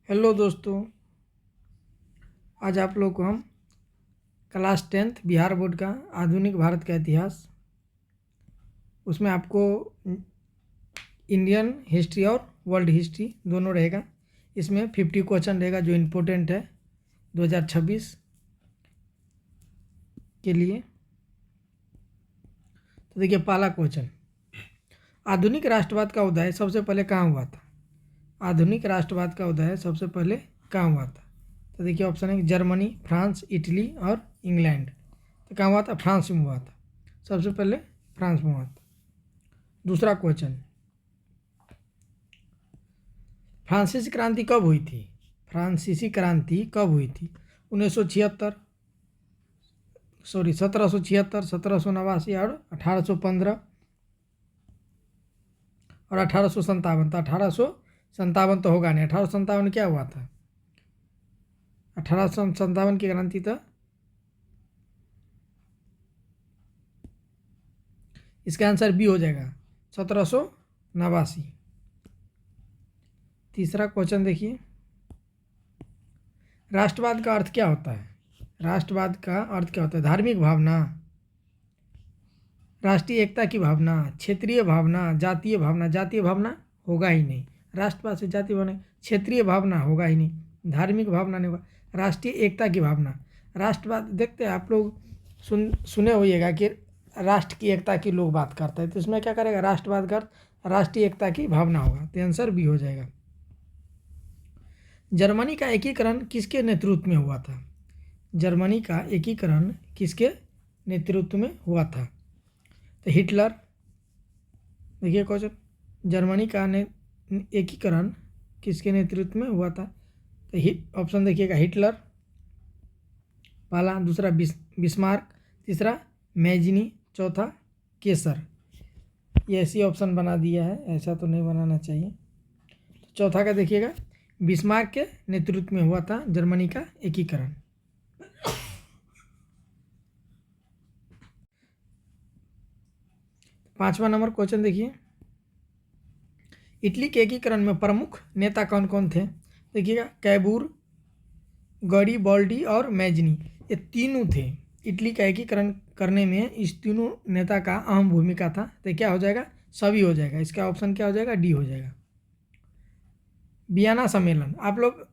Hello दोस्तों, आज आप लोग को हम क्लास 10th बिहार बोर्ड का आधुनिक भारत का इतिहास, उसमें आपको इंडियन हिस्ट्री और वर्ल्ड हिस्ट्री दोनों रहेगा। इसमें 50 क्वेश्चन रहेगा जो इम्पोर्टेंट है 2026 के लिए। तो देखिए, पहला क्वेश्चन, आधुनिक राष्ट्रवाद का उदय सबसे पहले कहाँ हुआ था? आधुनिक राष्ट्रवाद का उदय सबसे पहले कहाँ हुआ था? तो देखिए, ऑप्शन है जर्मनी, फ्रांस, इटली और इंग्लैंड। तो कहाँ हुआ था? फ्रांस में हुआ था। सबसे पहले फ्रांस में हुआ था। दूसरा क्वेश्चन, फ्रांसीसी क्रांति कब हुई थी? फ्रांसीसी क्रांति कब हुई थी? 1776, 1789 और 1815 और 1857। तो 1857 तो होगा नहीं। 1857 क्या हुआ था? 1857 की क्रांति तो इसका आंसर बी हो जाएगा, 1789। तीसरा क्वेश्चन देखिए, राष्ट्रवाद का अर्थ क्या होता है? राष्ट्रवाद का अर्थ क्या होता है? धार्मिक भावना, राष्ट्रीय एकता की भावना, क्षेत्रीय भावना, जातीय भावना। जातीय भावना होगा ही नहीं। राष्ट्रवाद से जातीय भावना, क्षेत्रीय भावना होगा ही नहीं, धार्मिक भावना नहीं होगा, राष्ट्रीय एकता की भावना। राष्ट्रवाद देखते हैं आप लोग, सुने होइएगा कि राष्ट्र की एकता की लोग बात करते हैं। तो इसमें क्या करेगा? राष्ट्रवाद का अर्थ राष्ट्रीय एकता की भावना होगा। तो आंसर बी हो जाएगा। जर्मनी का एकीकरण किसके नेतृत्व में हुआ था? जर्मनी का एकीकरण किसके नेतृत्व में हुआ था? तो हिटलर। देखिए क्वेश्चन, जर्मनी का एकीकरण किसके नेतृत्व में हुआ था? तो ऑप्शन देखिएगा, हिटलर पहला, दूसरा बिस्मार्क, तीसरा मैजिनी, चौथा केसर। ये ऐसी ऑप्शन बना दिया है, ऐसा तो नहीं बनाना चाहिए। तो चौथा का देखिएगा, बिस्मार्क के नेतृत्व में हुआ था जर्मनी का एकीकरण। पांचवा नंबर क्वेश्चन देखिए, इटली के एकीकरण में प्रमुख नेता कौन कौन थे? देखिएगा, कैबूर, गरीबोल्डी और मैजनी, ये तीनों थे। इटली का एकीकरण करने में इस तीनों नेता का अहम भूमिका था। तो क्या हो जाएगा? सभी हो जाएगा। इसका ऑप्शन क्या हो जाएगा? डी हो जाएगा। वियना सम्मेलन, आप लोग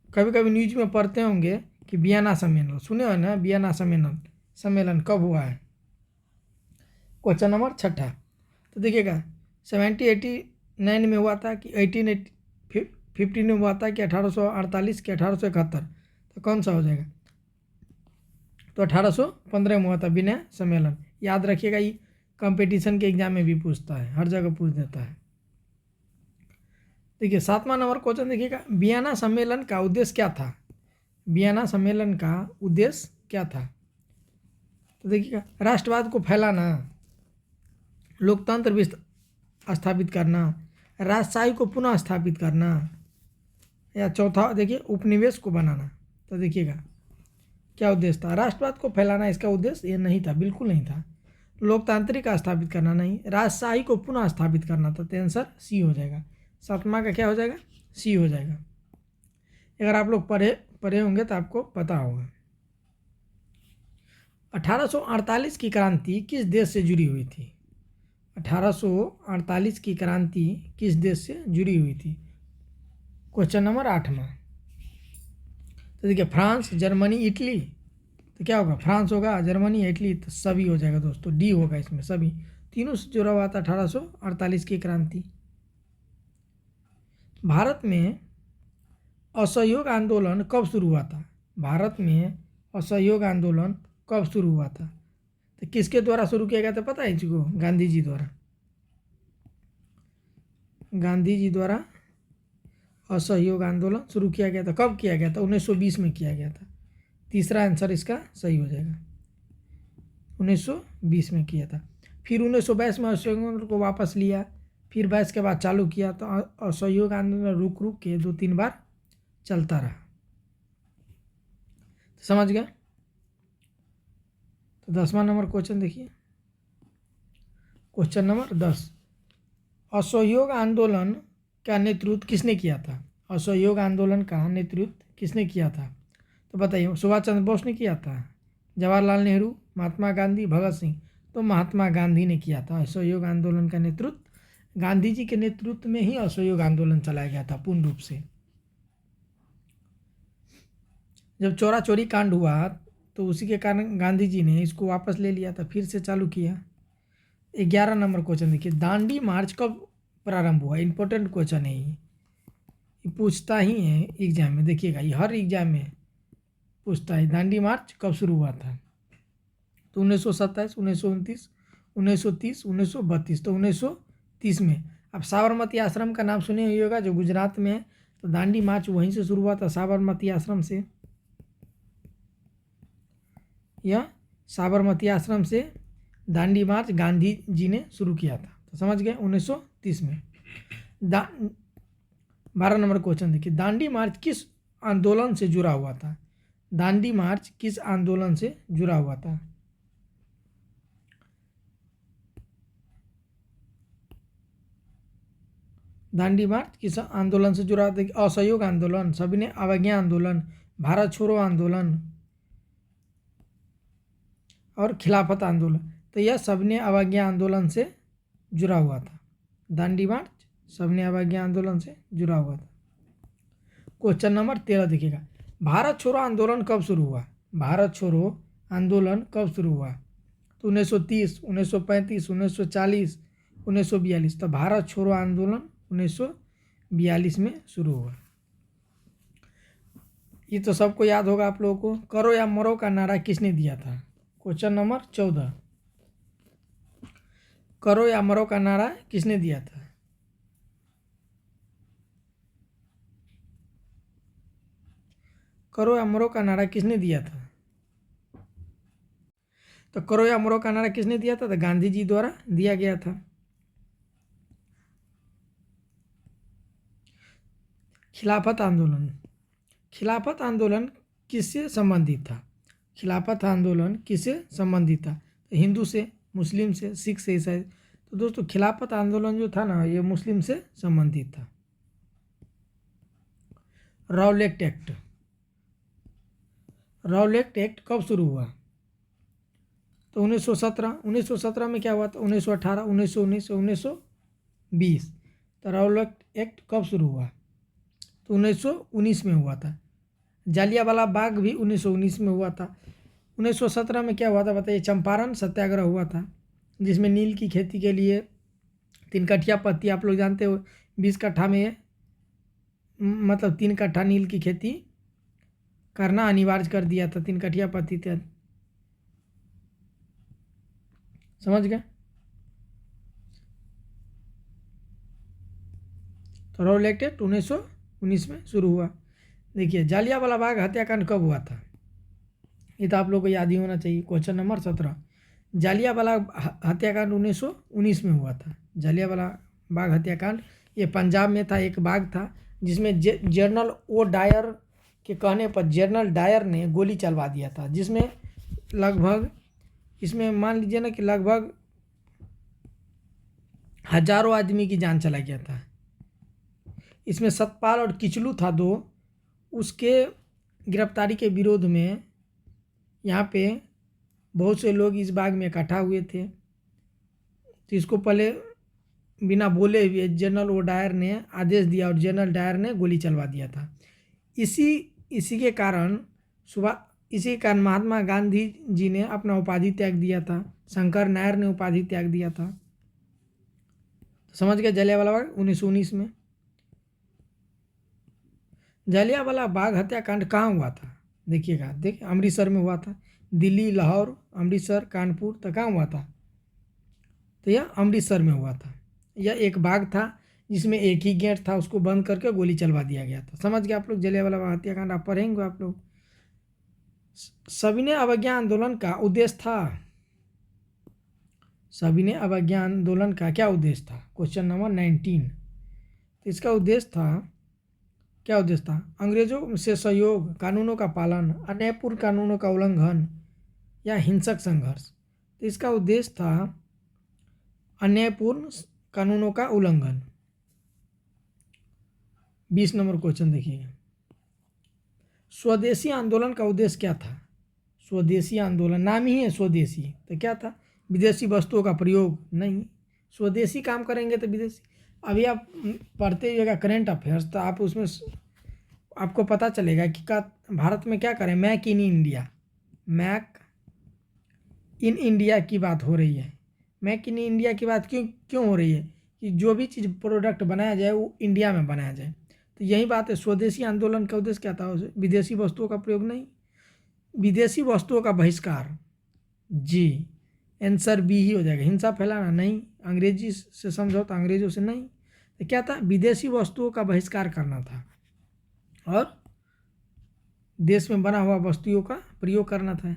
कभी कभी न्यूज में पढ़ते होंगे कि वियना सम्मेलन, सुने हो ना? वियना सम्मेलन कब हुआ है? क्वेश्चन नंबर छठा, तो देखिएगा, 1789 में हुआ था कि 1815 में हुआ था कि 1848 कि 1871? तो कौन सा हो जाएगा? तो 1815 में हुआ था विनय सम्मेलन। याद रखिएगा, ये कंपटीशन के एग्जाम में भी पूछता है, हर जगह पूछ देता है। देखिए, सातवां नंबर क्वेश्चन देखिएगा, वियना सम्मेलन का उद्देश्य क्या था? वियना सम्मेलन का उद्देश्य क्या था? तो देखिएगा, राष्ट्रवाद को फैलाना, लोकतंत्र स्थापित करना, राजशाही को पुनः स्थापित करना, या चौथा देखिए, उपनिवेश को बनाना। तो देखिएगा, क्या उद्देश्य था? राष्ट्रवाद को फैलाना इसका उद्देश्य ये नहीं था, बिल्कुल नहीं था। लोकतांत्रिक स्थापित करना नहीं, राजशाही को पुनः स्थापित करना था। तो आंसर सी हो जाएगा। सातवां का क्या हो जाएगा? सी हो जाएगा। अगर आप लोग पढ़े होंगे तो आपको पता होगा। 1848 की क्रांति किस देश से जुड़ी हुई थी? 1848 की क्रांति किस देश से जुड़ी हुई थी? क्वेश्चन नंबर 8वां, तो देखिए, फ्रांस, जर्मनी, इटली। तो क्या होगा? फ्रांस होगा, जर्मनी, इटली। तो सभी हो जाएगा दोस्तों, डी होगा इसमें। सभी तीनों से जुड़ा हुआ था 1848 की क्रांति। भारत में असहयोग आंदोलन कब शुरू हुआ था? भारत में असहयोग आंदोलन कब शुरू हुआ था? तो किसके द्वारा शुरू किया गया था पता है इसको? गांधी जी द्वारा। गांधी जी द्वारा असहयोग आंदोलन शुरू किया गया था। कब किया गया था? 1920 में किया गया था। तीसरा आंसर इसका सही हो जाएगा, 1920 में किया था। फिर 1922 में असहयोग आंदोलन को वापस लिया, फिर 22 के बाद चालू किया। तो असहयोग आंदोलन रुक के 2-3 बार चलता रहा। तो समझ गए? तो 10वां नंबर क्वेश्चन देखिए, क्वेश्चन नंबर 10, असहयोग आंदोलन का नेतृत्व किसने किया था? असहयोग आंदोलन का नेतृत्व किसने किया था? तो बताइए, सुभाष चंद्र बोस ने किया था, जवाहरलाल नेहरू, महात्मा गांधी, भगत सिंह? तो महात्मा गांधी ने किया था असहयोग आंदोलन का नेतृत्व। गांधी जी के नेतृत्व में ही असहयोग आंदोलन चलाया गया था पूर्ण रूप से। जब चोरा चोरी कांड हुआ तो उसी के कारण गांधी जी ने इसको वापस ले लिया था, फिर से चालू किया। 11 नंबर क्वेश्चन देखिए, दांडी मार्च कब प्रारंभ हुआ? इंपॉर्टेंट क्वेश्चन है ये पूछता ही है एग्जाम में। देखिएगा, ये हर एग्जाम में पूछता है, दांडी मार्च कब शुरू हुआ था? तो 1927, 1929, 1930, 1932। तो 1930 में। अब साबरमती आश्रम का नाम सुने ही होगा, जो गुजरात में है। तो दांडी मार्च वहीं से शुरू हुआ था, साबरमती आश्रम से। यह साबरमती आश्रम से दांडी मार्च गांधी जी ने शुरू किया था। तो समझ गए, 1930 में। 12 नंबर क्वेश्चन देखिए, दांडी मार्च किस आंदोलन से जुड़ा हुआ था? दांडी मार्च किस आंदोलन से जुड़ा हुआ था? दांडी मार्च किस आंदोलन से जुड़ा था? असहयोग आंदोलन, सविनय अवज्ञा आंदोलन, भारत छोड़ो आंदोलन और खिलाफत आंदोलन। तो यह सविनय अवज्ञा आंदोलन से जुड़ा हुआ था। दांडी मार्च सविनय अवज्ञा आंदोलन से जुड़ा हुआ था। क्वेश्चन नंबर 13 देखिएगा, भारत छोड़ो आंदोलन कब शुरू हुआ? भारत छोड़ो आंदोलन कब शुरू हुआ? तो 1930, 1935, 1940, 1942। तो भारत छोड़ो आंदोलन 1942 में शुरू हुआ। ये तो सबको याद होगा आप लोगों को। करो या मरो का नारा किसने दिया था? क्वेश्चन नंबर 14, करो या मरो का नारा किसने दिया था? करो या मरो का नारा किसने दिया था? तो करो या मरो का नारा किसने दिया था? तो गांधी जी द्वारा दिया गया था। खिलाफत आंदोलन, खिलाफत आंदोलन किससे संबंधित था? खिलाफत आंदोलन किससे संबंधित था? तो हिंदू से, मुस्लिम से, सिख से, ईसाई। तो दोस्तों, खिलाफत आंदोलन जो था ना, ये मुस्लिम से संबंधित था। राउलेट एक्ट, राउलेट एक्ट कब शुरू हुआ? तो 1917। 1917 में क्या हुआ था? 1918, 1919, 1920। तो राउलेट एक्ट कब शुरू हुआ? तो 1919 में हुआ था। जालियांवाला बाग भी 1919 में हुआ था। 1917 में क्या हुआ था बताइए? चंपारण सत्याग्रह हुआ था, जिसमें नील की खेती के लिए 3 कट्ठा पत्ती, आप लोग जानते हो, 20 कट्ठा में मतलब 3 कट्ठा नील की खेती करना अनिवार्य कर दिया था। 3 कट्ठा पत्ती थे, समझ गए? तो राउलेट एक्ट 1919 में शुरू हुआ। देखिए, जालियांवाला बाग हत्याकांड कब हुआ था? ये तो आप लोग को याद ही होना चाहिए। क्वेश्चन नंबर 17, जालियांवाला हत्याकांड 1919 में हुआ था। जालियांवाला बाग हत्याकांड ये पंजाब में था। एक बाग था जिसमें जनरल ओ डायर के कहने पर जनरल डायर ने गोली चलवा दिया था, जिसमें लगभग, इसमें मान लीजिए ना कि लगभग हजारों आदमी की जान चला गया था। इसमें सतपाल और किचलू था दो। उसके गिरफ्तारी के विरोध में यहाँ पे बहुत से लोग इस बाग में इकट्ठा हुए थे। तो इसको पहले बिना बोले हुए जनरल ओ डायर ने आदेश दिया और जनरल डायर ने गोली चलवा दिया था। इसी के कारण महात्मा गांधी जी ने अपना उपाधि त्याग दिया था। शंकर नायर ने उपाधि त्याग दिया था। तो समझ गए, जलियांवाला बाग 1919 में। जलियांवाला बाग हत्याकांड कहाँ हुआ था? देखिएगा, देखिए, अमृतसर में हुआ था। दिल्ली, लाहौर, अमृतसर, कानपुर, तो कहाँ हुआ था? तो यह अमृतसर में हुआ था। यह एक बाग था जिसमें एक ही गेट था, उसको बंद करके गोली चलवा दिया गया था। समझ गए आप लोग? जलियांवाला बाग हत्याकांड आप पढ़ेंगे आप लोग। सविनय अवज्ञा आंदोलन का उद्देश्य था? सविनय अवज्ञा आंदोलन का क्या उद्देश्य था? Question number 19। तो इसका उद्देश्य था, क्या उद्देश्य था? अंग्रेजों से सहयोग, कानूनों का पालन, अन्यायपूर्ण कानूनों का उल्लंघन या हिंसक संघर्ष? तो इसका उद्देश्य था अन्यायपूर्ण कानूनों का उल्लंघन। 20 नंबर क्वेश्चन देखिएगा, स्वदेशी आंदोलन का उद्देश्य क्या था? स्वदेशी आंदोलन, नाम ही है स्वदेशी, तो क्या था? विदेशी वस्तुओं का प्रयोग नहीं, स्वदेशी काम करेंगे तो विदेशी। अभी आप पढ़ते हुएगा करेंट अफेयर्स, तो आप उसमें आपको पता चलेगा कि भारत में क्या करें, make in India, make in India की बात हो रही है। मैक इन इंडिया की बात क्यों हो रही है? कि जो भी चीज़ प्रोडक्ट बनाया जाए वो इंडिया में बनाया जाए। तो यही बात है, स्वदेशी आंदोलन का उद्देश्य क्या था? विदेशी वस्तुओं का प्रयोग नहीं, विदेशी वस्तुओं का बहिष्कार। जी, आंसर बी ही हो जाएगा। हिंसा फैलाना नहीं, अंग्रेजी से समझौता, अंग्रेजों से नहीं, तो क्या था? विदेशी वस्तुओं का बहिष्कार करना था और देश में बना हुआ वस्तुओं का प्रयोग करना था।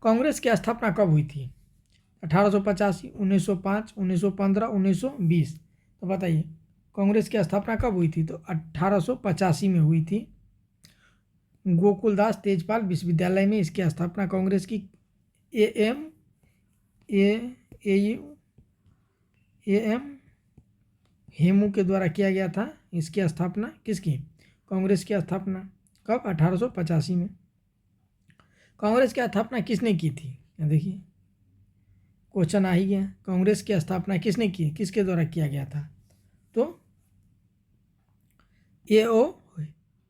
कांग्रेस की स्थापना कब हुई थी? 1885, 1905, 1915, 1920। तो बताइए कांग्रेस की स्थापना कब हुई थी? तो 1885 में हुई थी, गोकुलदास तेजपाल विश्वविद्यालय में इसकी स्थापना कांग्रेस की एम हेमू के द्वारा किया गया था। इसकी स्थापना किसकी? कांग्रेस की स्थापना कब? 1885 में। कांग्रेस की स्थापना किसने की थी? देखिए क्वेश्चन आ ही गया, कांग्रेस की स्थापना किसने की, किसके द्वारा किया गया था? तो ए.ओ.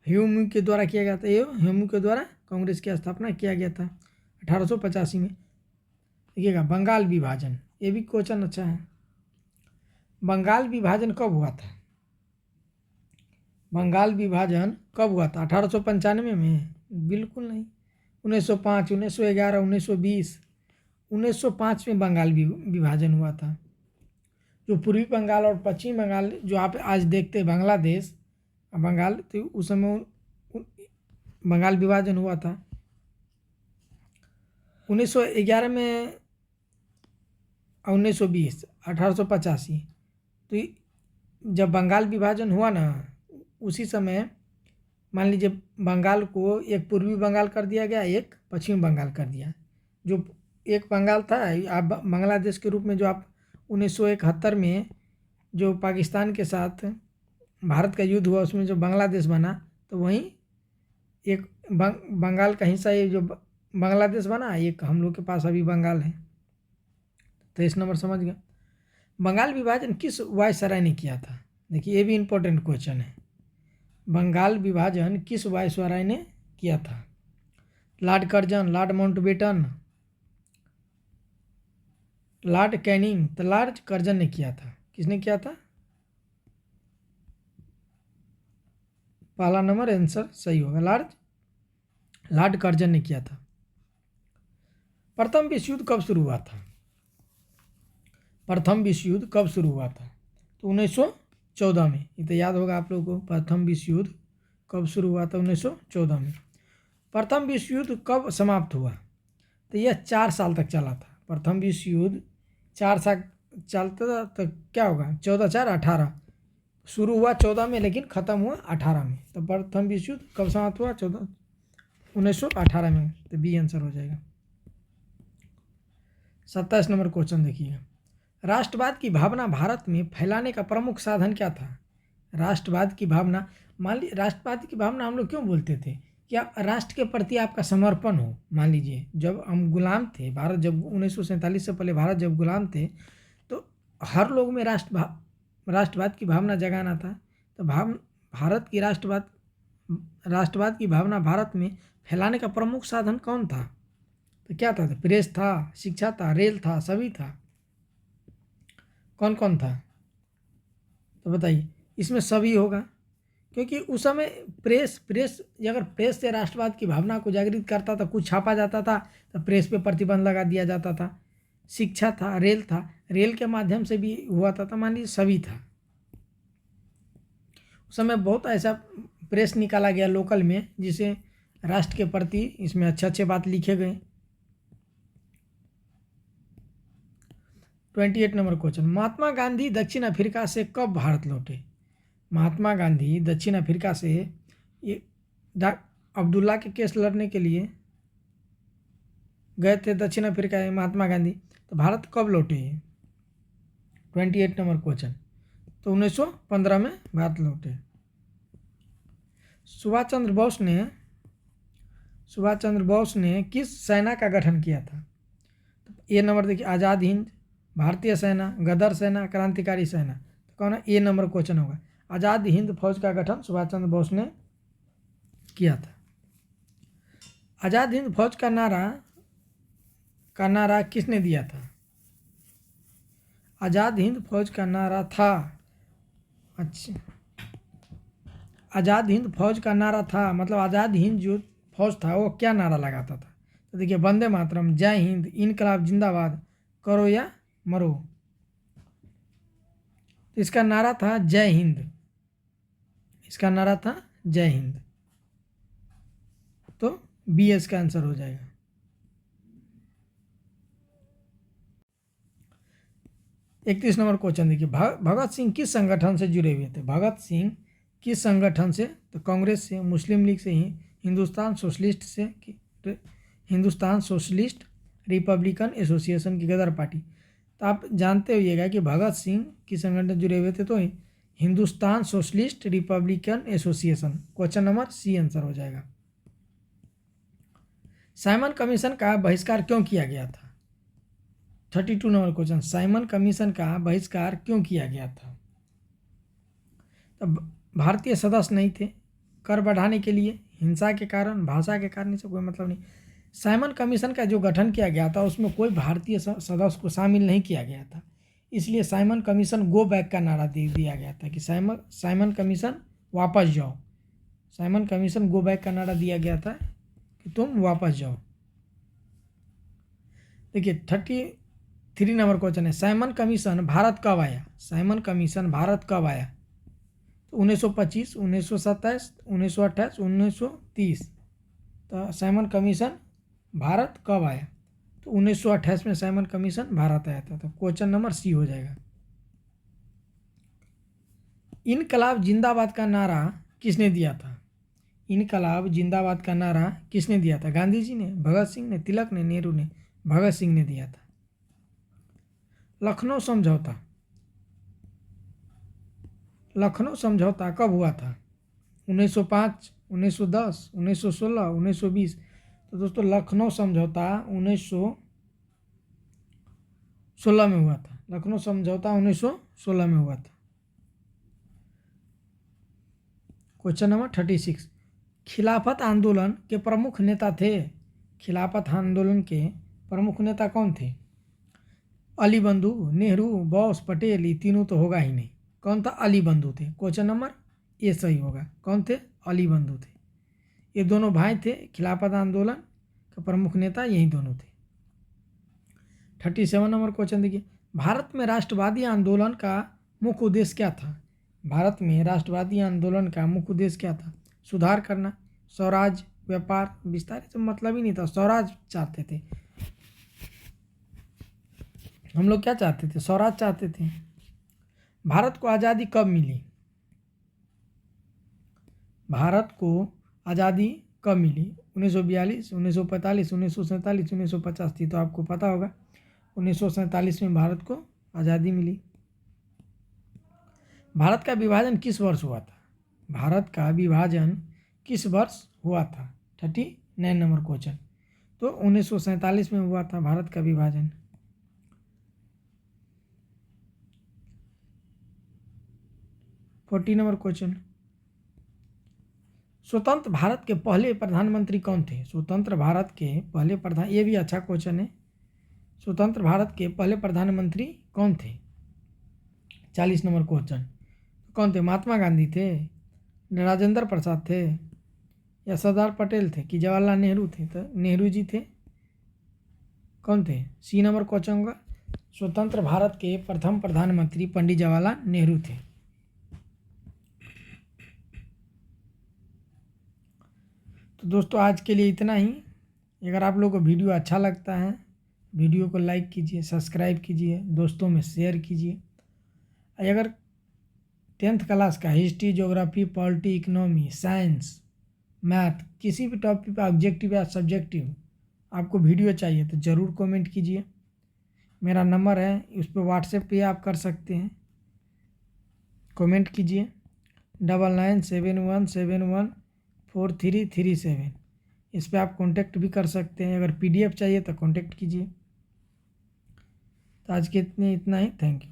ह्यूम के द्वारा किया गया था। ए.ओ. ह्यूम के द्वारा कांग्रेस की स्थापना किया गया था 1885 में। देखिएगा बंगाल विभाजन, ये भी क्वेश्चन अच्छा है। बंगाल विभाजन कब हुआ था? बंगाल विभाजन कब हुआ था? 1895 में? बिल्कुल नहीं। 1905, 1911, 1920। 1905 में बंगाल विभाजन हुआ था। जो पूर्वी बंगाल और पश्चिमी बंगाल जो आप आज देखते हैं बांग्लादेश बंगाल, तो उस समय बंगाल विभाजन हुआ था 1911 में और 1920, 1885। तो जब बंगाल विभाजन हुआ ना, उसी समय मान लीजिए बंगाल को एक पूर्वी बंगाल कर दिया गया, एक पश्चिमी बंगाल कर दिया। जो एक बंगाल था आप बांग्लादेश के रूप में, जो आप 1971 में जो पाकिस्तान के साथ भारत का युद्ध हुआ उसमें जो बांग्लादेश बना, तो वहीं एक बंगाल का हिस्सा ये जो बांग्लादेश बना, एक हम लोग के पास अभी बंगाल है। तो इस नंबर समझ गए। बंगाल विभाजन किस वायसराय ने किया था? देखिए ये भी इम्पोर्टेंट क्वेश्चन है। बंगाल विभाजन किस वायसराय ने किया था? Lord Curzon, Lord Mountbatten, Lord Canning? तो लॉर्ड कर्जन ने किया था। किसने किया था? पहला नंबर आंसर सही होगा, लॉर्ड कर्जन ने किया था। प्रथम विश्व युद्ध कब शुरू हुआ था? प्रथम विश्व युद्ध कब शुरू हुआ था? तो 1914 में। ये तो याद होगा आप लोगों को, प्रथम विश्व युद्ध कब शुरू हुआ था? 1914 में। प्रथम विश्व युद्ध कब समाप्त हुआ? तो यह 4 साल तक चला था। प्रथम विश्व युद्ध 4 साल चलता था, तो क्या होगा? 14 4 18। शुरू हुआ 14 में लेकिन ख़त्म हुआ 18 में। तो प्रथम विश्व युद्ध कब समाप्त हुआ? 1918 में। तो बी आंसर हो जाएगा। 27 नंबर क्वेश्चन देखिए, राष्ट्रवाद की भावना भारत में फैलाने का प्रमुख साधन क्या था? राष्ट्रवाद की भावना, मान लीजिए राष्ट्रवाद की भावना हम लोग क्यों बोलते थे? कि आप राष्ट्र के प्रति आपका समर्पण हो। मान लीजिए जब हम गुलाम थे, भारत जब 1947 से पहले भारत जब गुलाम थे, तो हर लोग में राष्ट्रवाद की भावना जगाना था। तो भारत की राष्ट्रवाद की भावना भारत में फैलाने का प्रमुख साधन कौन था? तो क्या था? प्रेस था, शिक्षा था, रेल था, सभी था। कौन कौन था? तो बताइए। इसमें सभी होगा, क्योंकि उस समय प्रेस अगर प्रेस से राष्ट्रवाद की भावना को जागृत करता था, कुछ छापा जाता था तो प्रेस पे प्रतिबंध लगा दिया जाता था। शिक्षा था, रेल था, रेल के माध्यम से भी हुआ था। तो मान लीजिए सभी था। उस समय बहुत ऐसा प्रेस निकाला गया लोकल में, जिसे राष्ट्र के प्रति इसमें अच्छे अच्छे बात लिखे गए। 28 नंबर क्वेश्चन, महात्मा गांधी दक्षिण अफ्रीका से कब भारत लौटे? महात्मा गांधी दक्षिण अफ्रीका से ये अब्दुल्ला के केस लड़ने के लिए गए थे दक्षिण अफ्रीका में महात्मा गांधी। तो भारत कब लौटे? 28 नंबर क्वेश्चन। तो 1915 में भारत लौटे। सुभाष चंद्र बोस ने किस सेना का गठन किया था? ए नंबर देखिए, आज़ाद हिंद, भारतीय सेना, गदर सेना, क्रांतिकारी सेना। तो कौन है? ए नंबर क्वेश्चन होगा। आज़ाद हिंद फौज का गठन सुभाष चंद्र बोस ने किया था। आज़ाद हिंद फौज का नारा किसने दिया था? आज़ाद हिंद फौज का नारा था, अच्छा, आज़ाद हिंद फौज का नारा था मतलब आज़ाद हिंद जो फौज था वो क्या नारा लगाता था? तो देखिए, वंदे मातरम, जय हिंद, इनकलाब जिंदाबाद, करो या मरो। तो इसका नारा था जय हिंद, इसका नारा था जय हिंद। तो बी इसका आंसर हो जाएगा। इकतीस नंबर क्वेश्चन देखिए, भगत सिंह किस संगठन से जुड़े हुए थे? भगत सिंह किस संगठन से? तो कांग्रेस से, मुस्लिम लीग से, ही हिंदुस्तान सोशलिस्ट रिपब्लिकन एसोसिएशन की गदर पार्टी। तो आप जानते होइएगा कि भगत सिंह किस संगठन से जुड़े हुए थे? तो Hindustan socialist republican association. Question number C answer हो जाएगा। साइमन कमीशन का बहिष्कार क्यों किया गया था? 32 नंबर क्वेश्चन, साइमन कमीशन का बहिष्कार क्यों किया गया था? तब भारतीय सदस्य नहीं थे, कर बढ़ाने के लिए, हिंसा के कारण, भाषा के कारण, इससे कोई मतलब नहीं। साइमन कमीशन का जो गठन किया गया था उसमें कोई भारतीय सदस्य को शामिल नहीं किया गया था, इसलिए साइमन कमीशन गो बैक का नारा दे दिया गया था कि साइमन कमीशन वापस जाओ। साइमन कमीशन गो बैक का नारा दिया गया था कि तुम वापस जाओ। देखिए 33 नंबर क्वेश्चन है, साइमन कमीशन भारत कब आया? साइमन कमीशन भारत कब आया? तो 1925, 1927, 1928, 1930। तो साइमन कमीशन भारत कब आया? तो 1928 में साइमन कमीशन भारत आया था। तो क्वेश्चन नंबर सी हो जाएगा। इनकलाब जिंदाबाद का नारा किसने दिया था? इनकलाब जिंदाबाद का नारा किसने दिया था? गांधी जी ने, भगत सिंह ने, तिलक ने, नेहरू ने? भगत सिंह ने दिया था। लखनऊ समझौता कब हुआ था? 1905, 1910, 1916, 1920। तो दोस्तों लखनऊ समझौता 1916 में हुआ था। लखनऊ समझौता 1916 में हुआ था। क्वेश्चन नंबर 36, खिलाफत आंदोलन के प्रमुख नेता थे? खिलाफत आंदोलन के प्रमुख नेता कौन थे? अली बंधु, नेहरू, बोस, पटेल? ये तीनों तो होगा ही नहीं। कौन था? अली बंधु थे। क्वेश्चन नंबर ए सही होगा। कौन थे? अली बंधु थे। ये दोनों भाई थे। खिलाफत आंदोलन के प्रमुख नेता यही दोनों थे। 37 नंबर क्वेश्चन देखिए, भारत में राष्ट्रवादी आंदोलन का मुख्य उद्देश्य क्या था? भारत में राष्ट्रवादी आंदोलन का मुख्य उद्देश्य क्या था? सुधार करना, स्वराज, व्यापार, विस्तार? तो मतलब ही नहीं था। स्वराज चाहते थे हम लोग। क्या चाहते थे? स्वराज चाहते थे। भारत को आज़ादी कब मिली? भारत को आज़ादी कब मिली? 1942, 1945, 1947, 1950 थी। तो आपको पता होगा 1947 में भारत को आज़ादी मिली। भारत का विभाजन किस वर्ष हुआ था? भारत का विभाजन किस वर्ष हुआ था? 39 नंबर क्वेश्चन। तो 1947 में हुआ था भारत का विभाजन। 40 नंबर क्वेश्चन, स्वतंत्र भारत के पहले प्रधानमंत्री कौन थे? स्वतंत्र भारत के पहले प्रधान, ये भी अच्छा क्वेश्चन है। स्वतंत्र भारत के पहले प्रधानमंत्री कौन थे? 40 नंबर क्वेश्चन। कौन थे? महात्मा गांधी थे, राजेंद्र प्रसाद थे, या सरदार पटेल थे, कि जवाहरलाल नेहरू थे? तो नेहरू जी थे। कौन थे? सी नंबर क्वेश्चन होगा। स्वतंत्र भारत के प्रथम प्रधानमंत्री पंडित जवाहरलाल नेहरू थे। तो दोस्तों आज के लिए इतना ही। अगर आप लोगों को वीडियो अच्छा लगता है, वीडियो को लाइक कीजिए, सब्सक्राइब कीजिए, दोस्तों में शेयर कीजिए। अगर 10th क्लास का history, geography, polity, economy, science, math, किसी भी टॉपिक पर ऑब्जेक्टिव या सब्जेक्टिव आपको वीडियो चाहिए तो ज़रूर कमेंट कीजिए। मेरा नंबर है, उस पर व्हाट्सएप पे आप कर सकते हैं। कमेंट कीजिए 997171 4337। इस पे आप कांटेक्ट भी कर सकते हैं। अगर PDF चाहिए तो कांटेक्ट कीजिए। तो आज के इतना ही। Thank you.